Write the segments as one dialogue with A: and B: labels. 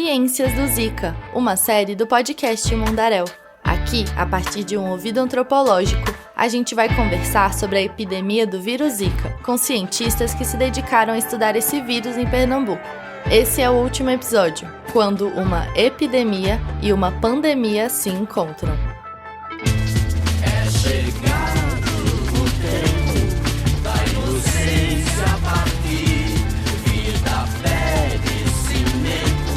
A: Ciências do Zika, uma série do podcast Mundaréu. Aqui, a partir de um ouvido antropológico, a gente vai conversar sobre a epidemia do vírus Zika, com cientistas que se dedicaram a estudar esse vírus em Pernambuco. Esse é o último episódio, quando uma epidemia e uma pandemia se encontram.
B: É chegado o tempo da inocência partir, vida, pele, cimento,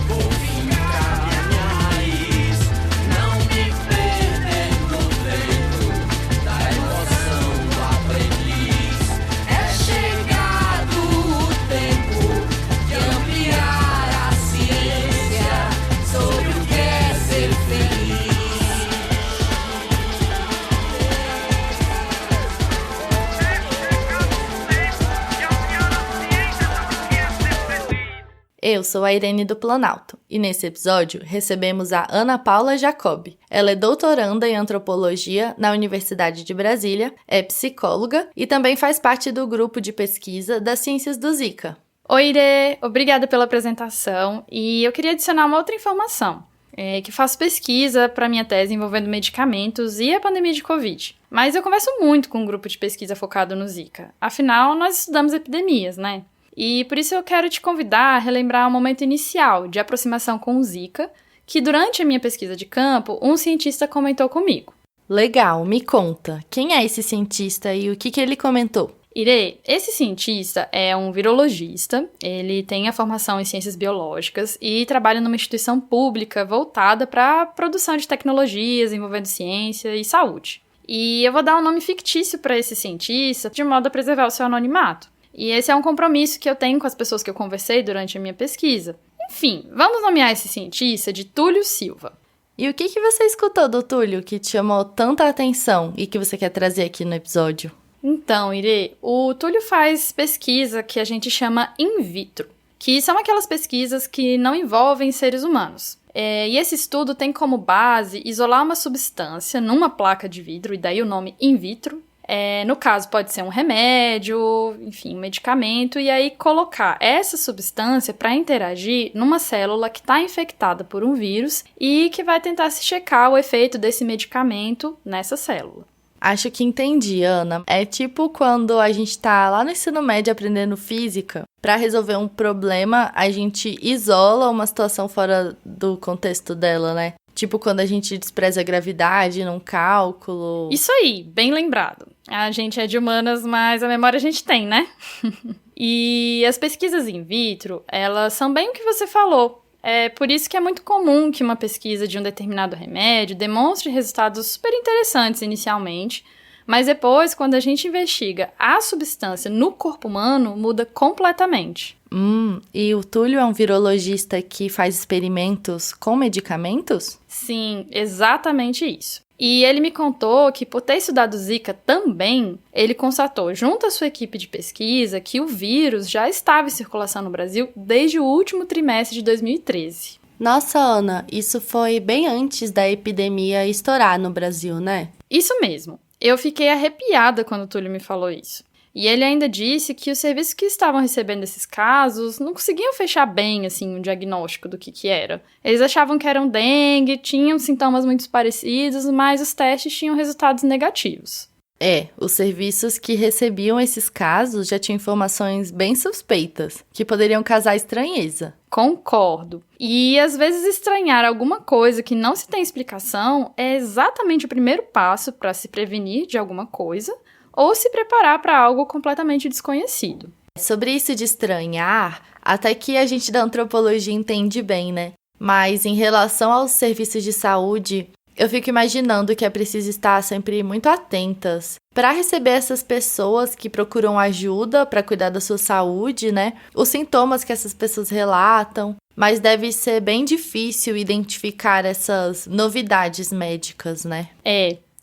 B: vou fincar minha raiz, não me perder no vento da emoção do aprendiz. É chegado o tempo de ampliar a ciência sobre o que é ser feliz.
A: Eu sou a Irene do Planalto e nesse episódio recebemos a Ana Paula Jacob. Ela é doutoranda em antropologia na Universidade de Brasília, é psicóloga e também faz parte do grupo de pesquisa das Ciências do Zika.
C: Oi, Irê, obrigada pela apresentação e eu queria adicionar uma outra informação, que faço pesquisa para minha tese envolvendo medicamentos e a pandemia de Covid. Mas eu converso muito com um grupo de pesquisa focado no Zika, afinal nós estudamos epidemias, né? E por isso eu quero te convidar a relembrar o momento inicial de aproximação com o Zika, que durante a minha pesquisa de campo, um cientista comentou comigo.
A: Legal, me conta, quem é esse cientista e o que ele comentou?
C: Irê, esse cientista é um virologista, ele tem a formação em ciências biológicas e trabalha numa instituição pública voltada para a produção de tecnologias envolvendo ciência e saúde. E eu vou dar um nome fictício para esse cientista, de modo a preservar o seu anonimato. E esse é um compromisso que eu tenho com as pessoas que eu conversei durante a minha pesquisa. Enfim, vamos nomear esse cientista de Túlio Silva.
A: E o que você escutou do Túlio que te chamou tanta atenção e que você quer trazer aqui no episódio?
C: Então, Irê, o Túlio faz pesquisa que a gente chama in vitro, que são aquelas pesquisas que não envolvem seres humanos. E esse estudo tem como base isolar uma substância numa placa de vidro, e daí o nome in vitro. No caso, pode ser um remédio, enfim, um medicamento, e aí colocar essa substância para interagir numa célula que está infectada por um vírus e que vai tentar se checar o efeito desse medicamento nessa célula.
A: Acho que entendi, Ana. É tipo quando a gente tá lá no ensino médio aprendendo física, para resolver um problema, a gente isola uma situação fora do contexto dela, né? Tipo quando a gente despreza a gravidade num cálculo.
C: Isso aí, bem lembrado. A gente é de humanas, mas a memória a gente tem, né? E as pesquisas in vitro, elas são bem o que você falou. É por isso que é muito comum que uma pesquisa de um determinado remédio demonstre resultados super interessantes inicialmente, mas depois, quando a gente investiga a substância no corpo humano, muda completamente.
A: E o Túlio é um virologista que faz experimentos com medicamentos?
C: Sim, exatamente isso. E ele me contou que, por ter estudado Zika também, ele constatou, junto à sua equipe de pesquisa, que o vírus já estava em circulação no Brasil desde o último trimestre de 2013.
A: Nossa, Ana, isso foi bem antes da epidemia estourar no Brasil, né?
C: Isso mesmo. Eu fiquei arrepiada quando o Túlio me falou isso. E ele ainda disse que os serviços que estavam recebendo esses casos não conseguiam fechar bem, assim, o diagnóstico do que era. Eles achavam que eram dengue, tinham sintomas muito parecidos, mas os testes tinham resultados negativos.
A: Os serviços que recebiam esses casos já tinham informações bem suspeitas, que poderiam causar estranheza.
C: Concordo. E às vezes estranhar alguma coisa que não se tem explicação é exatamente o primeiro passo para se prevenir de alguma coisa, ou se preparar para algo completamente desconhecido.
A: Sobre isso de estranhar, até que a gente da antropologia entende bem, né? Mas em relação aos serviços de saúde, eu fico imaginando que é preciso estar sempre muito atentas para receber essas pessoas que procuram ajuda para cuidar da sua saúde, né? Os sintomas que essas pessoas relatam, mas deve ser bem difícil identificar essas novidades médicas, né?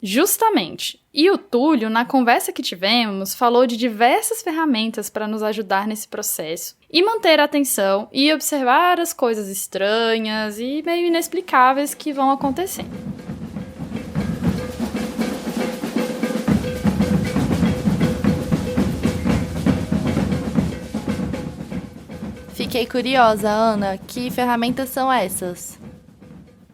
C: Justamente. E o Túlio, na conversa que tivemos, falou de diversas ferramentas para nos ajudar nesse processo e manter a atenção e observar as coisas estranhas e meio inexplicáveis que vão acontecendo.
A: fiquei curiosa, Ana. Que ferramentas são essas?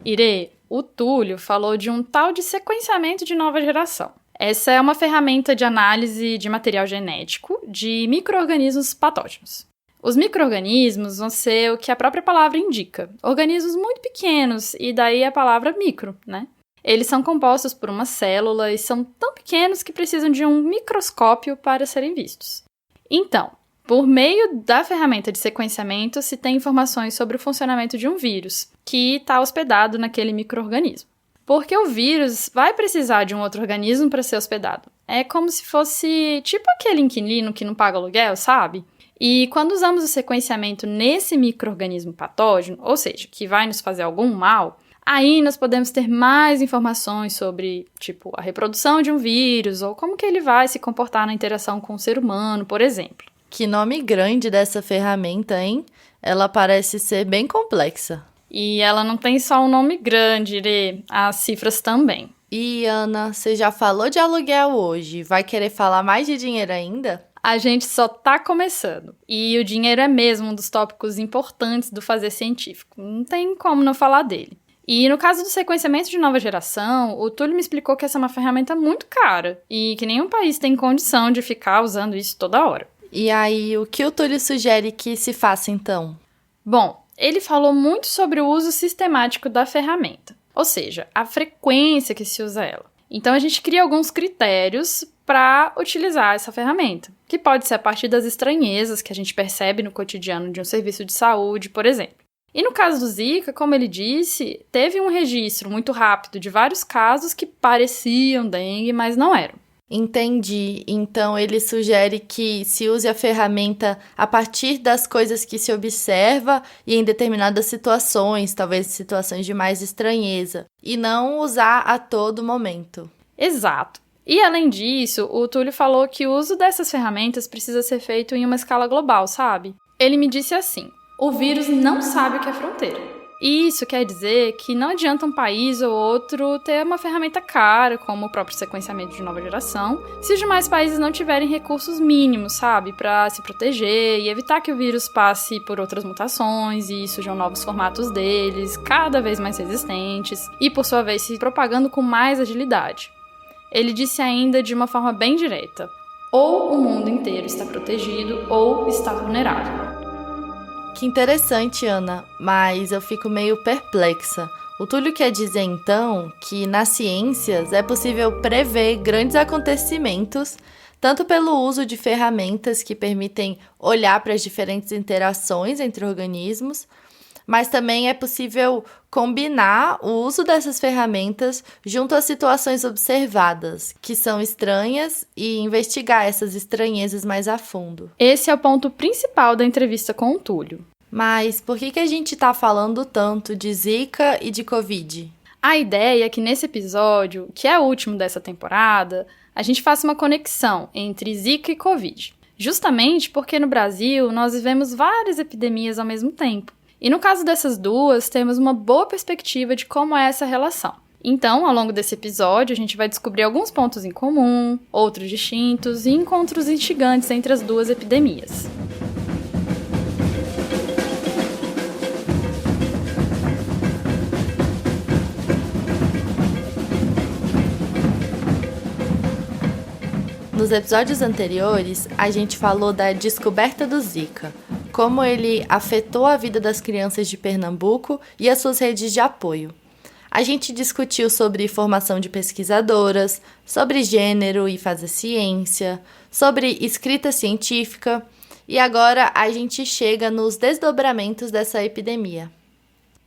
C: Irê, o Túlio falou de um tal de sequenciamento de nova geração. Essa é uma ferramenta de análise de material genético de micro-organismos patógenos. Os micro-organismos vão ser o que a própria palavra indica, organismos muito pequenos, e daí a palavra micro, né? Eles são compostos por uma célula e são tão pequenos que precisam de um microscópio para serem vistos. Então, por meio da ferramenta de sequenciamento, se tem informações sobre o funcionamento de um vírus, que está hospedado naquele micro-organismo. Porque o vírus vai precisar de um outro organismo para ser hospedado. É como se fosse tipo aquele inquilino que não paga aluguel, sabe? E quando usamos o sequenciamento nesse micro-organismo patógeno, ou seja, que vai nos fazer algum mal, aí nós podemos ter mais informações sobre, tipo, a reprodução de um vírus ou como que ele vai se comportar na interação com o ser humano, por exemplo.
A: Que nome grande dessa ferramenta, hein? Ela parece ser bem complexa.
C: E ela não tem só um nome grande, Irê, as cifras também.
A: E, Ana, você já falou de aluguel hoje. Vai querer falar mais de dinheiro ainda?
C: A gente só tá começando. E o dinheiro é mesmo um dos tópicos importantes do fazer científico. Não tem como não falar dele. E no caso do sequenciamento de nova geração, o Túlio me explicou que essa é uma ferramenta muito cara e que nenhum país tem condição de ficar usando isso toda hora.
A: E aí, o que o Túlio sugere que se faça então?
C: Bom, ele falou muito sobre o uso sistemático da ferramenta, ou seja, a frequência que se usa ela. Então a gente cria alguns critérios para utilizar essa ferramenta, que pode ser a partir das estranhezas que a gente percebe no cotidiano de um serviço de saúde, por exemplo. E no caso do Zika, como ele disse, teve um registro muito rápido de vários casos que pareciam dengue, mas não eram.
A: Entendi. Então ele sugere que se use a ferramenta a partir das coisas que se observa e em determinadas situações, talvez situações de mais estranheza, e não usar a todo momento.
C: Exato. E além disso, o Túlio falou que o uso dessas ferramentas precisa ser feito em uma escala global, sabe? Ele me disse assim: o vírus não sabe o que é fronteira. E isso quer dizer que não adianta um país ou outro ter uma ferramenta cara, como o próprio sequenciamento de nova geração, se os demais países não tiverem recursos mínimos, sabe, para se proteger e evitar que o vírus passe por outras mutações e surjam novos formatos deles, cada vez mais resistentes, e por sua vez se propagando com mais agilidade. Ele disse ainda de uma forma bem direta: ou o mundo inteiro está protegido ou está vulnerável.
A: Que interessante, Ana, mas eu fico meio perplexa. O Túlio quer dizer, então, que nas ciências é possível prever grandes acontecimentos, tanto pelo uso de ferramentas que permitem olhar para as diferentes interações entre organismos, mas também é possível combinar o uso dessas ferramentas junto às situações observadas, que são estranhas, e investigar essas estranhezas mais a fundo.
C: Esse é o ponto principal da entrevista com o Túlio.
A: Mas por que a gente está falando tanto de Zika e de Covid?
C: A ideia é que nesse episódio, que é o último dessa temporada, a gente faça uma conexão entre Zika e Covid. Justamente porque no Brasil nós vivemos várias epidemias ao mesmo tempo. E no caso dessas duas, temos uma boa perspectiva de como é essa relação. Então, ao longo desse episódio, a gente vai descobrir alguns pontos em comum, outros distintos e encontros instigantes entre as duas epidemias.
A: Nos episódios anteriores, a gente falou da descoberta do Zika, como ele afetou a vida das crianças de Pernambuco e as suas redes de apoio. A gente discutiu sobre formação de pesquisadoras, sobre gênero e fazer ciência, sobre escrita científica, e agora a gente chega nos desdobramentos dessa epidemia.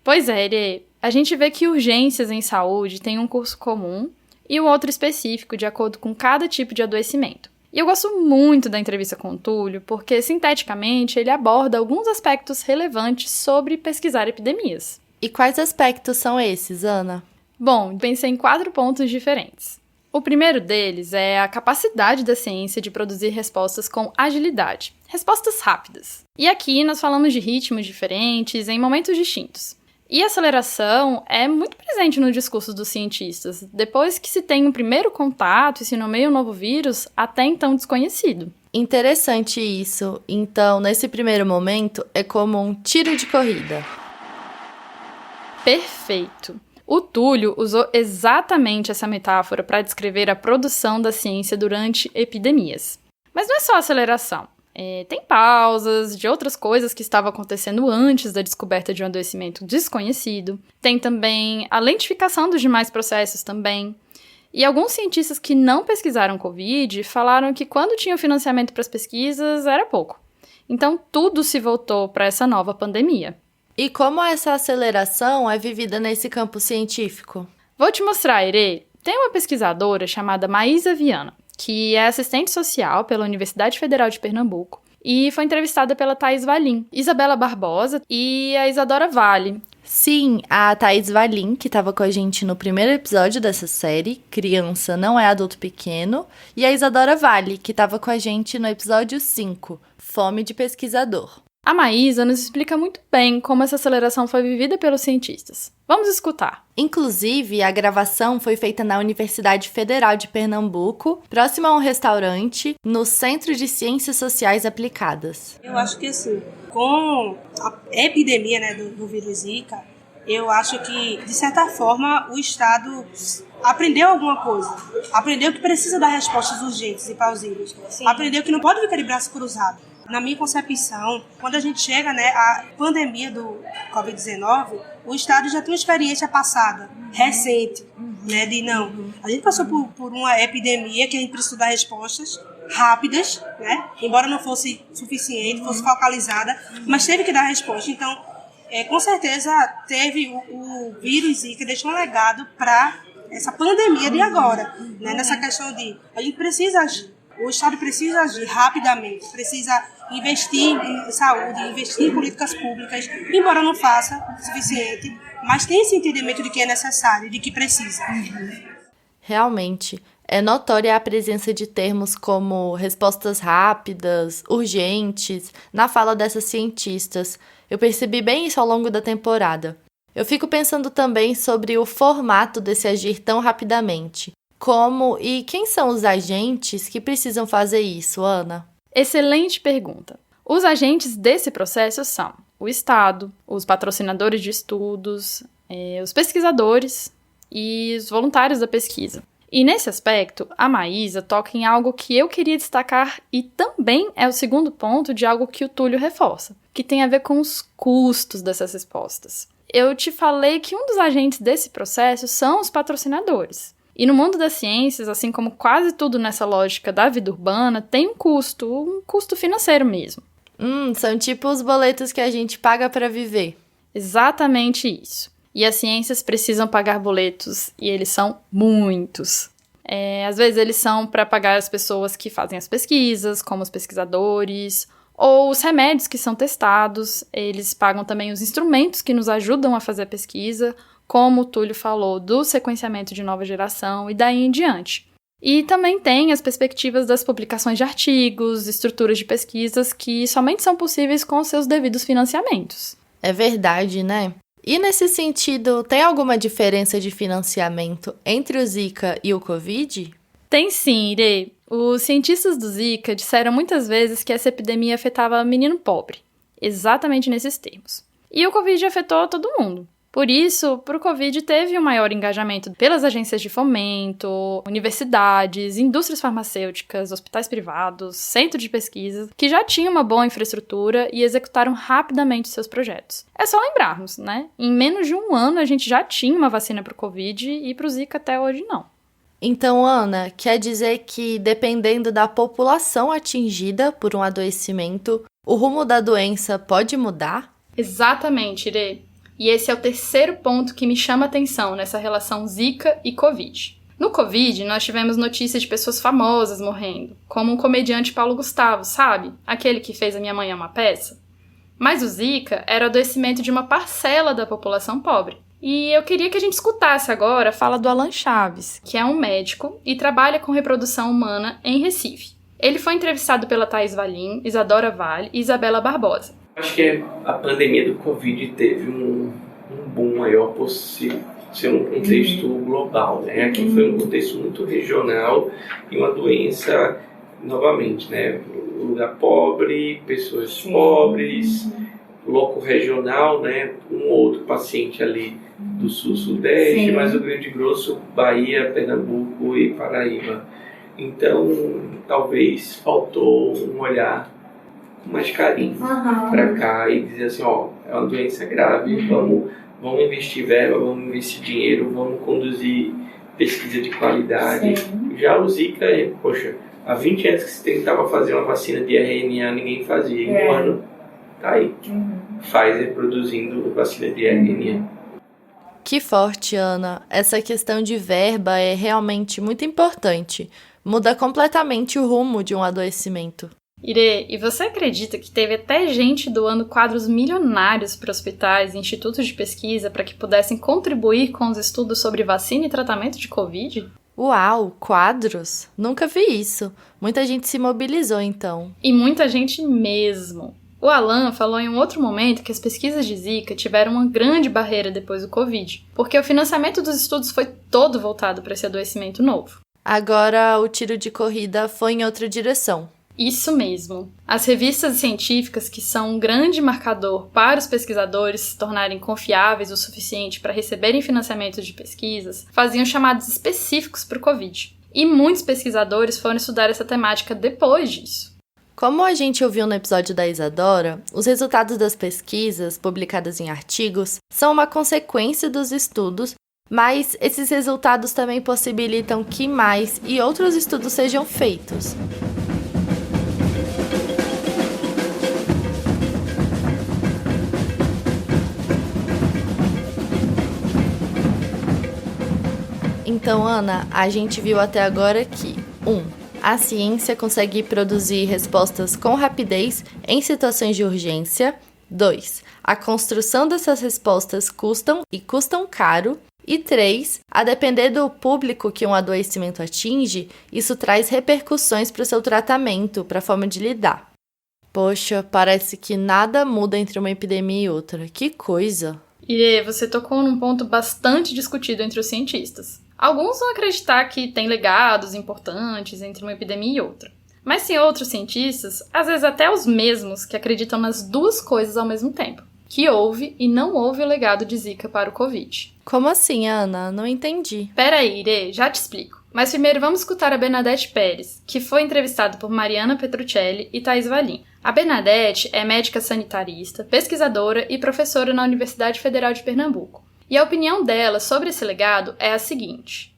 C: Pois é, Irê, a gente vê que urgências em saúde têm um curso comum e o outro específico de acordo com cada tipo de adoecimento. E eu gosto muito da entrevista com o Túlio, porque, sinteticamente, ele aborda alguns aspectos relevantes sobre pesquisar epidemias.
A: E quais aspectos são esses, Ana?
C: Bom, pensei em 4 pontos diferentes. O primeiro deles é a capacidade da ciência de produzir respostas com agilidade, respostas rápidas. E aqui nós falamos de ritmos diferentes em momentos distintos. E a aceleração é muito presente no discurso dos cientistas, depois que se tem um primeiro contato e se nomeia um novo vírus, até então desconhecido.
A: Interessante isso. Então, nesse primeiro momento, é como um tiro de corrida.
C: Perfeito. O Túlio usou exatamente essa metáfora para descrever a produção da ciência durante epidemias. Mas não é só aceleração. Tem pausas de outras coisas que estavam acontecendo antes da descoberta de um adoecimento desconhecido. Tem também a lentificação dos demais processos também. E alguns cientistas que não pesquisaram Covid falaram que quando tinham financiamento para as pesquisas era pouco. Então tudo se voltou para essa nova pandemia.
A: E como essa aceleração é vivida nesse campo científico?
C: Vou te mostrar, Irê. Tem uma pesquisadora chamada Maísa Viana, que é assistente social pela Universidade Federal de Pernambuco e foi entrevistada pela Thaís Valim, Isabela Barbosa e a Isadora Vale.
A: Sim, a Thaís Valim, que estava com a gente no primeiro episódio dessa série, Criança Não é Adulto Pequeno, e a Isadora Vale, que estava com a gente no episódio 5, Fome de Pesquisador.
C: A Maísa nos explica muito bem como essa aceleração foi vivida pelos cientistas. Vamos escutar.
A: Inclusive, a gravação foi feita na Universidade Federal de Pernambuco, próximo a um restaurante, no Centro de Ciências Sociais Aplicadas.
D: Eu acho que assim, com a epidemia, né, do vírus Zika, eu acho que, de certa forma, o Estado aprendeu alguma coisa. Aprendeu que precisa dar respostas urgentes e plausíveis. Sim. Aprendeu que não pode ficar de braço cruzado. Na minha concepção, quando a gente chega, né, à pandemia do Covid-19, o Estado já tem uma experiência passada, recente, né, de não. A gente passou por uma epidemia que a gente precisou dar respostas rápidas, né, embora não fosse suficiente, fosse focalizada, mas teve que dar resposta. Então, com certeza, teve o vírus Zika, deixou um legado para essa pandemia de agora, né, nessa questão de a gente precisa agir. O Estado precisa agir rapidamente, precisa investir em saúde, investir em políticas públicas, embora não faça o suficiente, mas tem esse entendimento de que é necessário, de que precisa.
A: Realmente, é notória a presença de termos como respostas rápidas, urgentes, na fala dessas cientistas. Eu percebi bem isso ao longo da temporada. Eu fico pensando também sobre o formato desse agir tão rapidamente. Como e quem são os agentes que precisam fazer isso, Ana?
C: Excelente pergunta. Os agentes desse processo são o Estado, os patrocinadores de estudos, os pesquisadores e os voluntários da pesquisa. E nesse aspecto, a Maísa toca em algo que eu queria destacar e também é o segundo ponto de algo que o Túlio reforça, que tem a ver com os custos dessas respostas. Eu te falei que um dos agentes desse processo são os patrocinadores. E no mundo das ciências, assim como quase tudo nessa lógica da vida urbana, tem um custo financeiro mesmo.
A: São tipo os boletos que a gente paga para viver.
C: Exatamente isso. E as ciências precisam pagar boletos, e eles são muitos. Às vezes eles são para pagar as pessoas que fazem as pesquisas, como os pesquisadores, ou os remédios que são testados. Eles pagam também os instrumentos que nos ajudam a fazer a pesquisa, como o Túlio falou, do sequenciamento de nova geração e daí em diante. E também tem as perspectivas das publicações de artigos, estruturas de pesquisas que somente são possíveis com seus devidos financiamentos.
A: É verdade, né? E nesse sentido, tem alguma diferença de financiamento entre o Zika e o Covid?
C: Tem sim, Irê. Os cientistas do Zika disseram muitas vezes que essa epidemia afetava menino pobre, exatamente nesses termos. E o Covid afetou todo mundo. Por isso, para o Covid teve um maior engajamento pelas agências de fomento, universidades, indústrias farmacêuticas, hospitais privados, centros de pesquisa, que já tinham uma boa infraestrutura e executaram rapidamente seus projetos. É só lembrarmos, né? Em menos de um ano a gente já tinha uma vacina para o Covid e para o Zika até hoje não.
A: Então, Ana, quer dizer que dependendo da população atingida por um adoecimento, o rumo da doença pode mudar?
C: Exatamente, Irê. E esse é o terceiro ponto que me chama a atenção nessa relação Zika e Covid. No Covid, nós tivemos notícias de pessoas famosas morrendo, como o comediante Paulo Gustavo, sabe? Aquele que fez A Minha Mãe é uma Peça. Mas o Zika era o adoecimento de uma parcela da população pobre. E eu queria que a gente escutasse agora a fala do Alan Chaves, que é um médico e trabalha com reprodução humana em Recife. Ele foi entrevistado pela Thaís Valim, Isadora Vale e Isabela Barbosa.
E: Acho que a pandemia do Covid teve um boom maior por ser um contexto global, né? Aqui foi um contexto muito regional e uma doença novamente, né? Lugar pobre, pessoas pobres, loco regional, né? Um outro paciente ali do sul-sudeste, mas o Rio Grande Grosso, Bahia, Pernambuco e Paraíba. Então, talvez faltou um olhar com mais carinho para cá e dizer assim, ó, é uma doença grave, vamos investir verba, vamos investir dinheiro, vamos conduzir pesquisa de qualidade. Já o Zika, poxa, há 20 anos que se tentava fazer uma vacina de RNA, ninguém fazia. Em um ano, tá aí. Pfizer produzindo vacina de RNA.
A: Que forte, Ana. Essa questão de verba é realmente muito importante. Muda completamente o rumo de um adoecimento.
C: Irê, e você acredita que teve até gente doando quadros milionários para hospitais e institutos de pesquisa para que pudessem contribuir com os estudos sobre vacina e tratamento de Covid?
A: Uau, quadros? Nunca vi isso. Muita gente se mobilizou, então.
C: E muita gente mesmo. O Alan falou em um outro momento que as pesquisas de Zika tiveram uma grande barreira depois do Covid, porque o financiamento dos estudos foi todo voltado para esse adoecimento novo.
A: Agora o tiro de corrida foi em outra direção.
C: Isso mesmo. As revistas científicas, que são um grande marcador para os pesquisadores se tornarem confiáveis o suficiente para receberem financiamentos de pesquisas, faziam chamados específicos para o Covid. E muitos pesquisadores foram estudar essa temática depois disso.
A: Como a gente ouviu no episódio da Isadora, os resultados das pesquisas, publicadas em artigos, são uma consequência dos estudos, mas esses resultados também possibilitam que mais e outros estudos sejam feitos. Então, Ana, a gente viu até agora que 1. A ciência consegue produzir respostas com rapidez em situações de urgência. 2. A construção dessas respostas custam caro. E 3. A depender do público que um adoecimento atinge, isso traz repercussões para o seu tratamento, para a forma de lidar. Poxa, parece que nada muda entre uma epidemia e outra. Que coisa!
C: Irê, você tocou num ponto bastante discutido entre os cientistas. Alguns vão acreditar que tem legados importantes entre uma epidemia e outra. Mas tem outros cientistas, às vezes até os mesmos, que acreditam nas duas coisas ao mesmo tempo. Que houve e não houve o legado de Zika para o Covid.
A: Como assim, Ana? Não entendi.
C: Pera aí, Irê, já te explico. Mas primeiro vamos escutar a Bernadette Pérez, que foi entrevistada por Mariana Petruccelli e Thaís Valim. A Bernadette é médica sanitarista, pesquisadora e professora na Universidade Federal de Pernambuco. E a opinião dela sobre esse legado é a seguinte.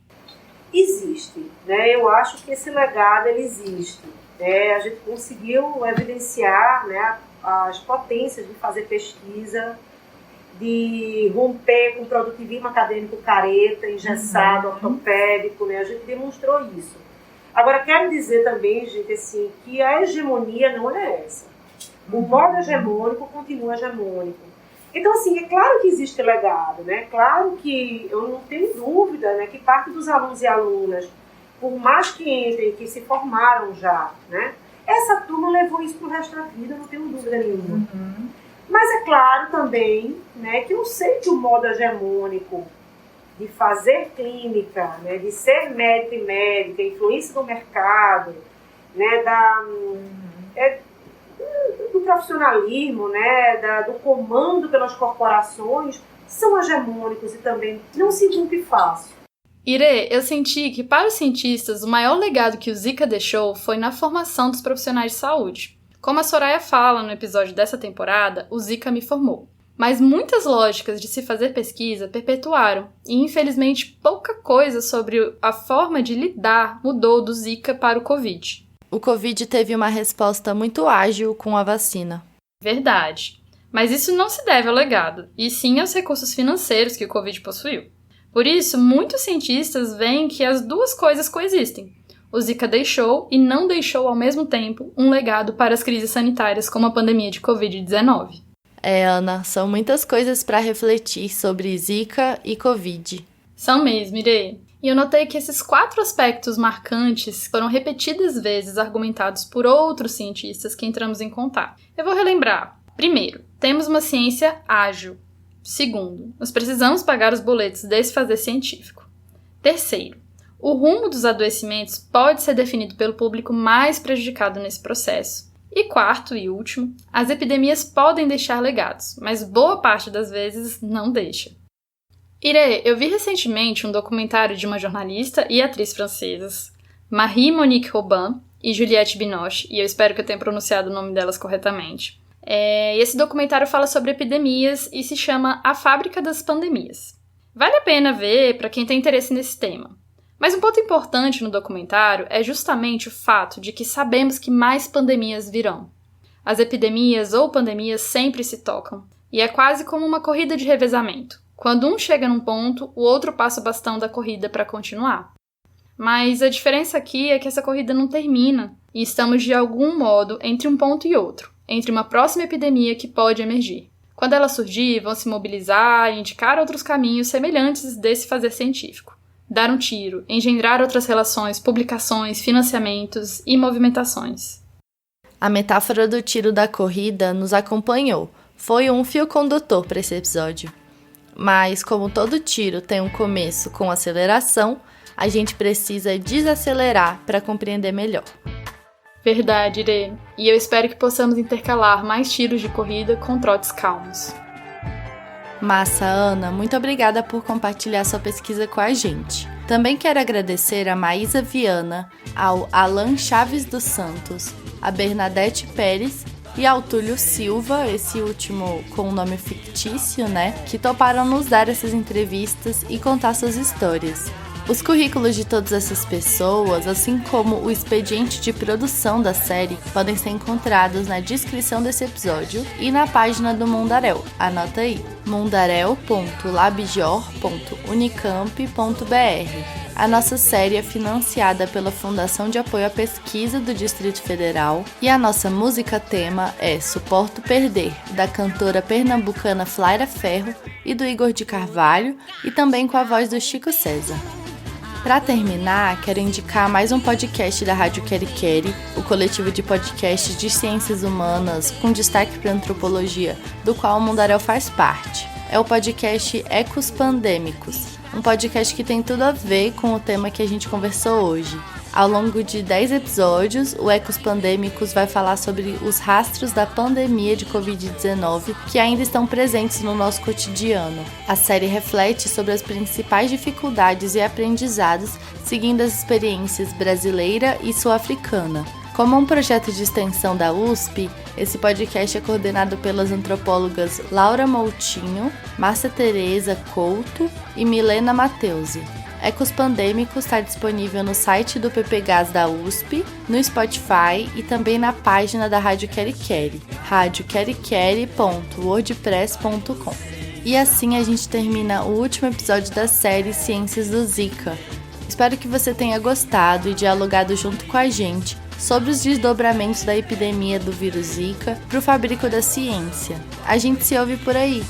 F: Existe, né? Eu acho que esse legado ele existe. Né? A gente conseguiu evidenciar, né, as potências de fazer pesquisa, de romper com o produtivismo acadêmico careta, engessado, ortopédico, né? A gente demonstrou isso. Agora, quero dizer também, gente, assim, que a hegemonia não é essa. O modo hegemônico continua hegemônico. Então, assim, é claro que existe legado, né? Claro que eu não tenho dúvida, né, que parte dos alunos e alunas, por mais que entrem, que se formaram já, né? Essa turma levou isso para o resto da vida, não tenho dúvida nenhuma. Mas é claro também, né, que eu sei que o modo hegemônico de fazer clínica, né, de ser médico e médica, influência do mercado, né, do profissionalismo, né, do comando pelas corporações, são hegemônicos e também não se cumpre fácil.
C: Irê, eu senti que para os cientistas o maior legado que o Zika deixou foi na formação dos profissionais de saúde. Como a Soraya fala no episódio dessa temporada, o Zika me formou. Mas muitas lógicas de se fazer pesquisa perpetuaram, e infelizmente pouca coisa sobre a forma de lidar mudou do Zika para o Covid.
A: O Covid teve uma resposta muito ágil com a vacina.
C: Verdade. Mas isso não se deve ao legado, e sim aos recursos financeiros que o Covid possuiu. Por isso, muitos cientistas veem que as duas coisas coexistem. O Zika deixou e não deixou ao mesmo tempo um legado para as crises sanitárias como a pandemia de Covid-19.
A: Ana, são muitas coisas para refletir sobre Zika e Covid.
C: São mesmo, Irê. E eu notei que esses 4 aspectos marcantes foram repetidas vezes argumentados por outros cientistas que entramos em contato. Eu vou relembrar. Primeiro, temos uma ciência ágil. Segundo, nós precisamos pagar os boletos desse fazer científico. Terceiro, O rumo dos adoecimentos pode ser definido pelo público mais prejudicado nesse processo. E quarto e último, as epidemias podem deixar legados, mas boa parte das vezes não deixa. Irê, eu vi recentemente um documentário de uma jornalista e atriz francesas, Marie-Monique Robin e Juliette Binoche, e eu espero que eu tenha pronunciado o nome delas corretamente. Esse documentário fala sobre epidemias e se chama A Fábrica das Pandemias. Vale a pena ver para quem tem interesse nesse tema. Mas um ponto importante no documentário é justamente o fato de que sabemos que mais pandemias virão. As epidemias ou pandemias sempre se tocam, e é quase como uma corrida de revezamento. Quando um chega num ponto, o outro passa o bastão da corrida para continuar. Mas a diferença aqui é que essa corrida não termina, e estamos de algum modo entre um ponto e outro, entre uma próxima epidemia que pode emergir. Quando ela surgir, vão se mobilizar e indicar outros caminhos semelhantes desse fazer científico. Dar um tiro, engendrar outras relações, publicações, financiamentos e movimentações.
A: A metáfora do tiro da corrida nos acompanhou. Foi um fio condutor para esse episódio. Mas, como todo tiro tem um começo com aceleração, a gente precisa desacelerar para compreender melhor.
C: Verdade, Irê. E eu espero que possamos intercalar mais tiros de corrida com trotes calmos.
A: Massa, Ana, muito obrigada por compartilhar sua pesquisa com a gente. Também quero agradecer a Maísa Viana, ao Alan Chaves dos Santos, a Bernadette Pérez e ao Túlio Silva, esse último com um nome fictício, que toparam nos dar essas entrevistas e contar suas histórias. Os currículos de todas essas pessoas, assim como o expediente de produção da série, podem ser encontrados na descrição desse episódio e na página do Mundaréu. Anota aí, mundaréu.labjor.unicamp.br. A nossa série é financiada pela Fundação de Apoio à Pesquisa do Distrito Federal e a nossa música tema é Suporto Perder, da cantora pernambucana Flaira Ferro e do Igor de Carvalho, e também com a voz do Chico César. Para terminar, quero indicar mais um podcast da Rádio Queri Queri, o coletivo de podcasts de ciências humanas com destaque para antropologia, do qual o Mundaréu faz parte. É o podcast Ecos Pandêmicos, um podcast que tem tudo a ver com o tema que a gente conversou hoje. Ao longo de 10 episódios, o Ecos Pandêmicos vai falar sobre os rastros da pandemia de Covid-19 que ainda estão presentes no nosso cotidiano. A série reflete sobre as principais dificuldades e aprendizados seguindo as experiências brasileira e sul-africana. Como um projeto de extensão da USP, esse podcast é coordenado pelas antropólogas Laura Moutinho, Márcia Tereza Couto e Milena Mateusi. Ecos Pandêmicos está disponível no site do PPGás da USP, no Spotify e também na página da Rádio Queri Queri, radioqueriqueri.wordpress.com. E assim a gente termina o último episódio da série Ciências do Zika. Espero que você tenha gostado e dialogado junto com a gente sobre os desdobramentos da epidemia do vírus Zika para o fabrico da ciência. A gente se ouve por aí.